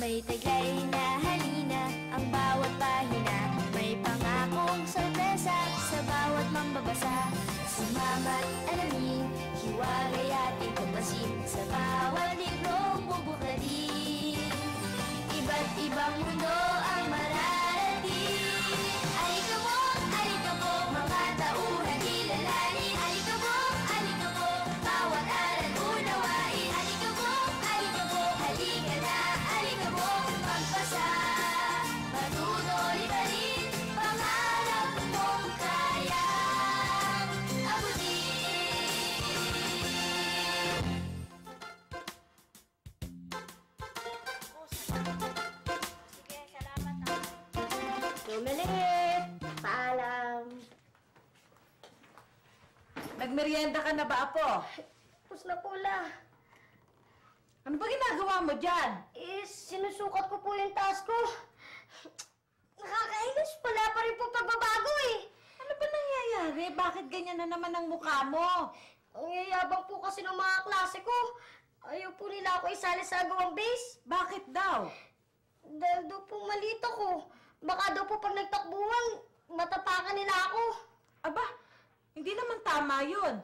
May taglay na halina ang bawat pahina. May pangakong sorpresa sa bawat mambabasa. Sumama't alamin, hiwalay at ikabasin. Sa bawat librong bubukladin, iba't ibang mundo ang mararating. Alika mo, mga tauhan kilalanin. Alika mo, bawat aral unawain. Alika mo, halika na. Alika mo, magpasa, patuloy pa rin. Pangarap mong kaya abutin. Sige, salamat ha. Tumalit! Paalam! Nagmerienda ka na ba, Apo? Tapos na po la. Ano ba ginagawa mo dyan? Sinusukat ko po yung taas ko. Nakakainis, wala pa rin po pagbabago eh. Ano ba nangyayari? Bakit ganyan na naman ang mukha mo? Ang yayabang po kasi ng mga klase ko. Ayaw po nila ako isali sa gawang base. Bakit daw? Dahil daw po maliit ako. Baka daw po pag nagtakbuhan, matapakan nila ako. Aba, hindi naman tama yun.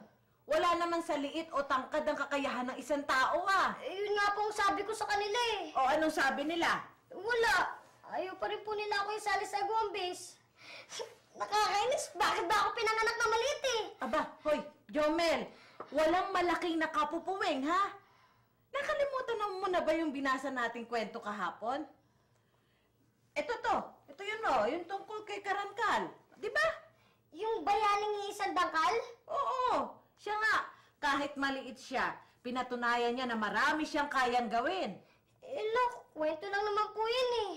Wala naman sa liit o tangkad ang kakayahan ng isang tao, ah. Yun nga po ang sabi ko sa kanila eh. O anong sabi nila? Wala. Ayaw pa rin po nila ako isali sa gawang base. Nakakainis. Bakit ba ako pinanganak na maliit eh? Aba, hoy, Jomel, walang malaking nakapupuwing, ha? Nakalimutan mo na ba yung binasa nating kwento kahapon? Ito yun o, yung tungkol kay Karankal. Di ba? Yung bayaning isang dangkal? Oo, siya nga. Kahit maliit siya, pinatunayan niya na marami siyang kayang gawin. Look, kwento lang naman po yun eh.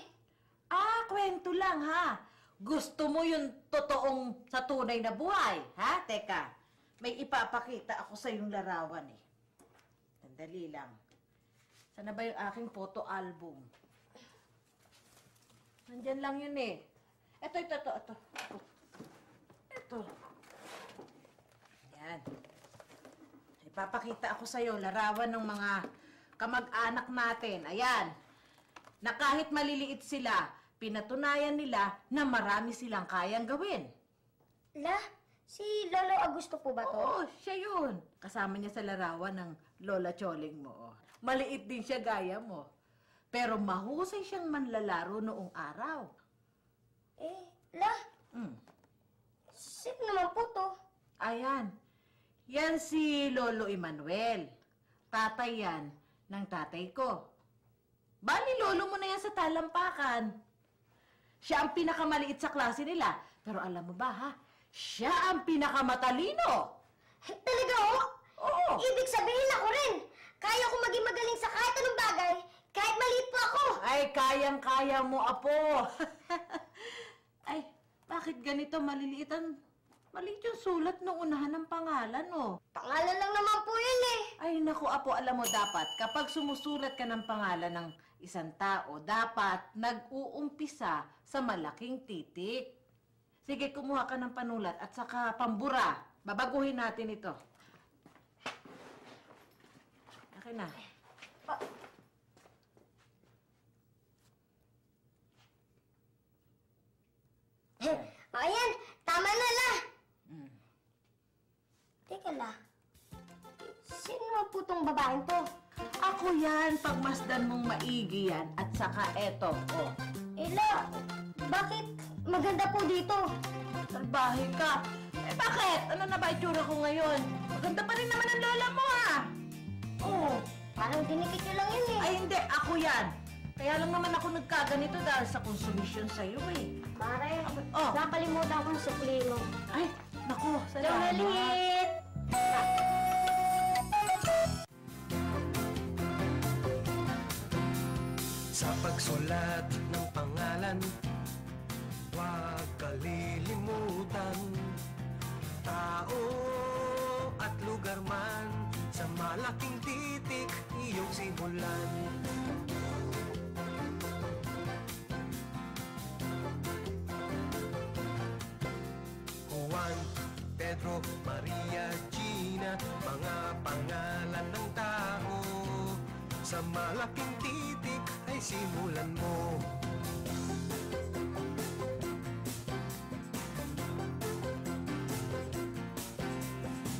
Ah, kwento lang, ha? Gusto mo yung totoong sa tunay na buhay, ha? Teka, may ipapakita ako sa yung larawan, eh. Sandali lang. Sana ba yung aking photo album? Nandyan lang yun, eh. Ito. Ito. Yan. Ipapakita ako sa'yo larawan ng mga kamag-anak natin. Ayan. Na kahit maliliit sila, pinatunayan nila na marami silang kayang gawin. La, si Lolo Augusto po ba to? Oo, siya yun. Kasama niya sa larawan ng Lola Choling mo. Oh. Maliit din siya gaya mo. Pero mahusay siyang manlalaro noong araw. La, Hmm. sino naman po to? Ayan. Yan si Lolo Emmanuel. Tatay yan ng tatay ko. Bali, lolo mo na yan sa talampakan. Siya ang pinakamaliit sa klase nila. Pero alam mo ba, ha? Siya ang pinakamatalino. Talaga oh? Oo. Ibig sabihin ako rin. Kaya ko maging magaling sa kahit anong bagay, kahit maliit po ako. Ay, kayang-kaya mo, Apo. Ay, bakit ganito maliliitan? Maliit yung sulat ng unahan ng pangalan, oh. Pangalan lang naman po yun eh. Ay, naku, Apo, alam mo dapat, kapag sumusulat ka ng pangalan ng isang tao, dapat nag-uumpisa sa malaking titik. Sige, kumuha ka ng panulat at saka pambura. Babaguhin natin ito. Akin na. Ayan, tama na la. Teka la, sino naman po tong babaeng to? Ako yan, pagmasdan mong maigi yan. At saka eto, oh. La, bakit maganda po dito? Salbahe ka. Eh bakit? Ano na ba itsura ko ngayon? Maganda pa rin naman ang lola mo, ha? Oo. Parang dinikit nyo lang yun eh. Ay, hindi. Ako yan. Kaya lang naman ako nagkaganito dahil sa konsumisyon sa'yo, eh. Pare, Oh. nakalimutan kong supli mo. Ay, naku. Hello, Salamat. maliit! Sa pagsulat ng pangalan, huwag kalilimutan. Tao at lugar man, sa malaking titik iyong simulan. Juan, Pedro, Maria, Gina, mga pangalan ng tao. Sa malaking titik ay sisimulan mo.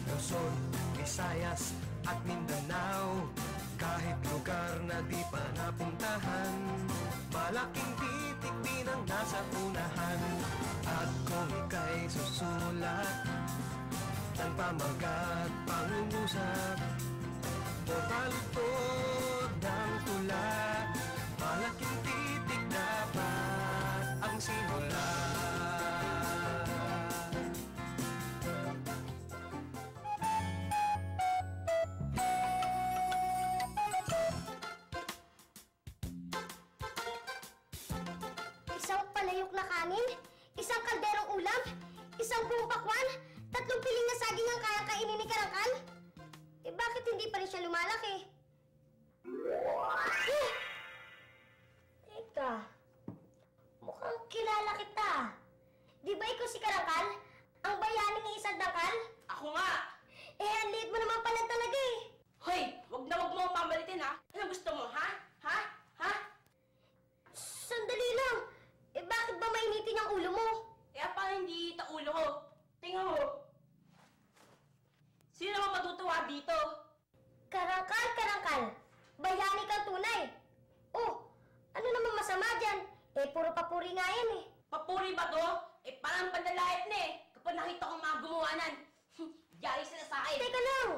Luzon, Visayas at Mindanao, kahit lugar na di pa napuntahan, malaking titik din ang nasa unahan. At kung ika'y susulat ng pamagat, pangungusap o balutod ng tula, malaking titik dapat ang simula. Isang palayok na kanin, isang kalderong ulam, isang buong pakwan, 3 piling na saging ang kayang kainin ni Karangkal. Eh bakit hindi pa rin siya lumalaki? Teka, mukhang kilala kita. Di ba ikaw si Karangkal? Ang bayaning isang dangkal? Ako nga! Eh, ang liit mo naman pala talaga eh. Hoy! Huwag na huwag mo akong pamalitin, ha? Ano gusto mo, ha? Ha? Ha? Sandali lang. Eh bakit ba mainitin ang ulo mo? Eh, pa hindi ita ulo ko. Tingnan mo. Sino naman matutuwa dito? Karangkal, Karangkal. Bayani kang tunay. Oh, ano naman masama dyan? Eh, puro papuri nga yan eh. Papuri ba to? Eh, parang pandalayat na eh. Kapag nakita kong mga gumawanan, yari sila sa akin. Teka lang.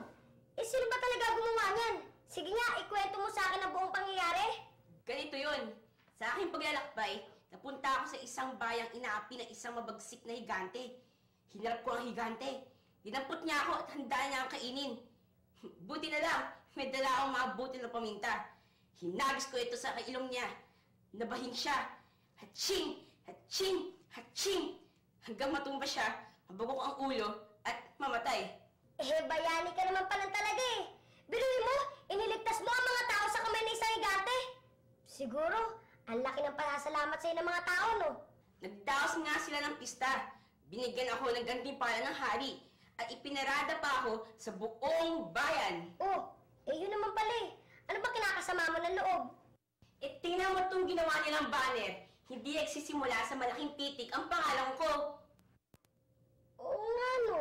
Eh, sino ba talaga gumawa niyan? Sige nga, ikwento mo sa akin ang buong pangyayari. Ganito yun. Sa aking paglalakbay, napunta ako sa isang bayang inaapi ng isang mabagsik na higante. Hinarap ko ang higante. Dinampot niya ako at handa niya ang kainin. Buti na lang, may dala akong mga butil na paminta. Hinagis ko ito sa ilong niya. Nabahin siya. Hatching! Hatching! Hatching! Hanggang matumba siya, mabagok ang ulo at mamatay. Eh, bayani ka naman pala talaga eh. Biruin mo, iniligtas mo ang mga tao sa kamay ng isang higante. Siguro, ang laki ng pasasalamat sa'yo ng mga tao, no? Nagdaos nga sila ng pista. Binigyan ako ng gantimpala ng hari at ipinarada pa ako sa buong bayan. Oh, eh yun naman pala eh. Ano ba kinakasama mo ng loob? Eh, tingnan mo itong ginawa nilang banner. Hindi nagsisimula sa malaking titik ang pangalan ko. Oo nga, no?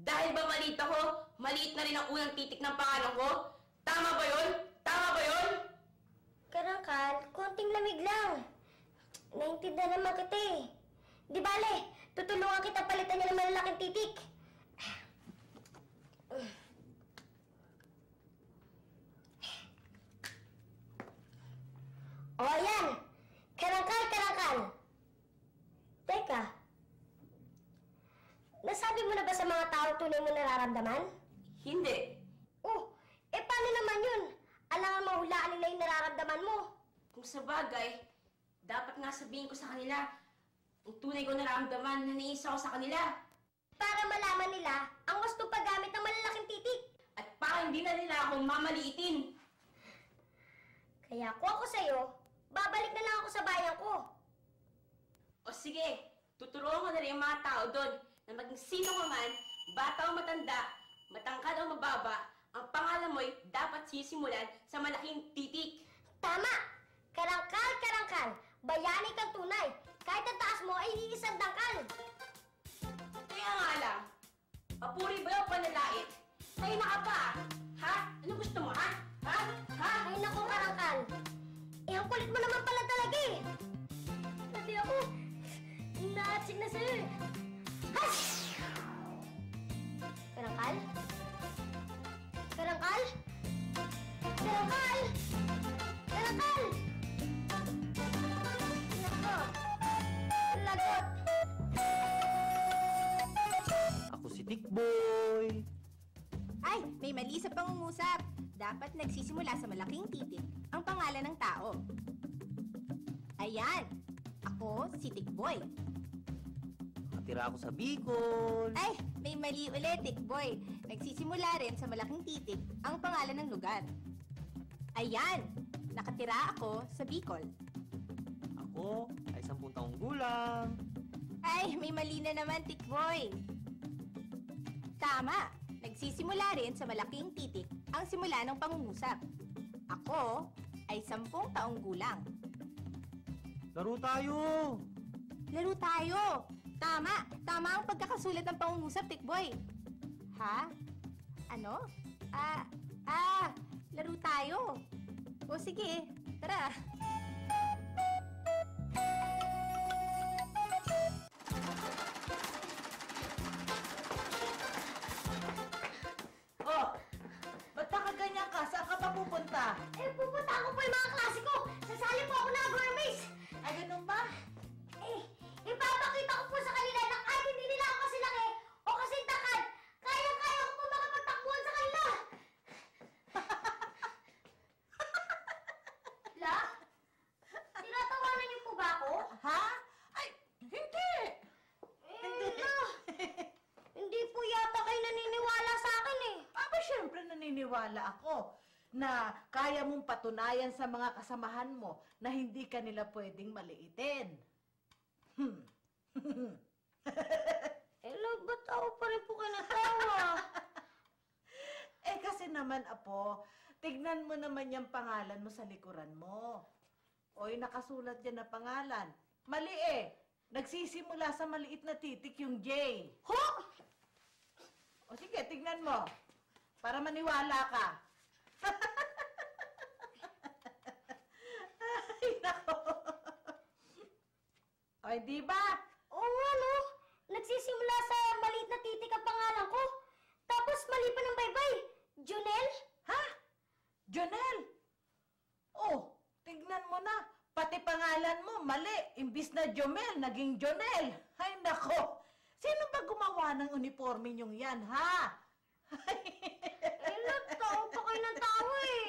Dahil ba maliit ako, maliit na rin ang unang titik ng pangalan ko? Tama ba yun? Tama ba yun? Karangkal, konting lamig lang. Naintindihan naman kita eh. Di bale, tutulungan kita palitan niya ng malalaking titik. O, ayan! Karangkal, Karangkal! Teka, nasabi mo na ba sa mga tao tunay mo nararamdaman? Hindi. Oh, eh paano naman yun? Alangan mahulaan nila yung nararamdaman mo. Kung sa bagay, dapat nga sabihin ko sa kanila ang tunay ko nararamdaman na naiisa ko sa kanila. Para malaman nila ang wastong paggamit ng malalaking titik. At para hindi na nila ako mamaliitin. Kaya kung ako sa'yo, babalik na lang ako sa bayan ko. O sige, tuturuan ko na rin yung mga tao doon na maging sino ka man, bata o matanda, matangkad o mababa, ang pangalan mo'y dapat sisimulan sa malaking titik. Tama! Karangkal, Karangkal! Bayani kang tunay! Kahit ang taas mo ay iisang dangkal! Kaya nga lang, papuri ba yung panalait? Tayo na ka pa, ha? Ano gusto mo, ha? Ha? Ha? Ay naku, Karangkal! Eh, ang kulit mo naman pala talaga eh! Pati ako, naatsig na sa'yo eh! Hash! Karangkal? Karangkal? Karangkal! Karangkal! Nako! Lagot! Ako si Tikboy. Ay, may mali sa pangungusap. Dapat nagsisimula sa malaking titik ang pangalan ng tao. Ayan, ako si Tikboy. Nakatira ako sa Bicol. Ay, may mali ulit, Tikboy. Nagsisimula rin sa malaking titik ang pangalan ng lugar. Ayan, nakatira ako sa Bicol. Ako ay 10 taong gulang. Ay, may mali na naman, Tikboy. Tama, nagsisimula rin sa malaking titik ang simula ng pangungusap. Ako ay 10 taong gulang. Laro tayo! Laro tayo! Tama! Tama ang pagkakasulat ng pangungusap, Tikboy. Ha? Ano? Laro tayo. O sige, tara. Oh, ba't nakaganyan ka? Saan ka pa pupunta? Pupunta ko po yung mga klase ko. Sasali po ako ng Agormaze. Ay, ganun ba? Ipapakita ko po sa kanila na kahit hindi nila ako kasi laki o kasi takad, kaya-kaya ko po makapagtakbuhan sa kanila. La? Tinatawanan niyo po ba ako? Ha? Ay, hindi! Hindi po yata kayo naniniwala sa akin eh. Aba, syempre naniniwala ako na kaya mong patunayan sa mga kasamahan mo na hindi ka nila pwedeng maliitin. Ba't ako pa rin po kayo natawa? Kasi naman, Apo, tignan mo naman yung pangalan mo sa likuran mo. Oy, nakasulat dyan na pangalan. Mali eh. Nagsisimula sa maliit na titik yung J. Ho? O sige, tignan mo. Para maniwala ka. Ay, nako. Oy, di ba? Oo nga no. Nagsisimula sa maliit na titik ang pangalan ko. Tapos mali pa ng baybay. Junel? Ha? Jonel? Oh, tignan mo na. Pati pangalan mo, mali. Imbis na Jomel, naging Jonel. Ay, nako. Sino ba gumawa ng uniforme niyong yan, ha? Tao pa kayo ng tao eh.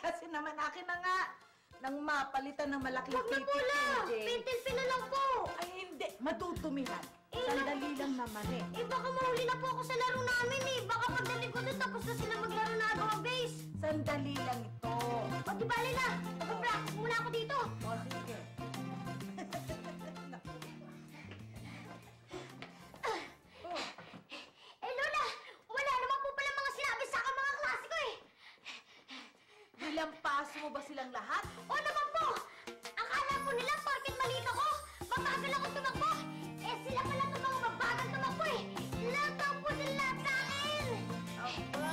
Kasi naman akin na nga. Nang mapalitan ng malaking Huwag na titik po la. yung J. Pentel na lang po. Ay, hindi. Matutumihan. Sandali lang naman eh. Baka mahuli na po ako sa laro namin eh. Baka pagdating ko doon tapos na sila maglaro na Agro Base. Sandali lang ito. O di bali na. Mag-practice muna ako dito. O, sige. Lola, wala naman po pala mga sinabi sa akin mga klase ko eh. Nilampaso mo ba silang lahat? O naman po. Akala po nila porket maliit ako, mabagal ako tumakbo. Sila pala itong mga mabagal tumakbo eh. Lataw po sila lahat sa akin. Aba!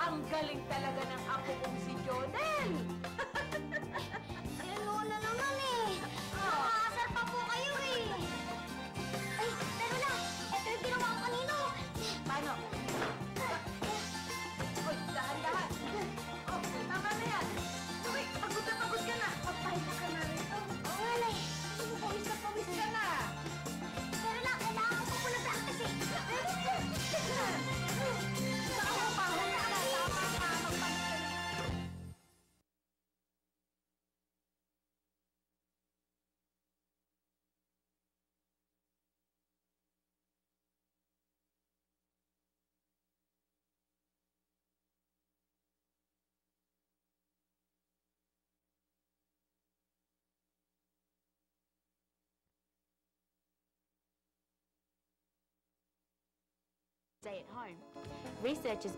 Ang galing talaga ng apo kong si Jonel! Lola naman eh. Nakakasar pa po kayo eh. Ay, pero na, ito yung ginawa ko kanino. Paano? Uy, dahan-dahan! Oh, tama na yan! Uy, pagod ka na! Papahinga ka na rin. Oo nga na eh. Pawis ka na! Pero na, kailangan ko po na practice eh. Ako, pahinga ka! Tama ka! Magpahinga! Stay at home. Researchers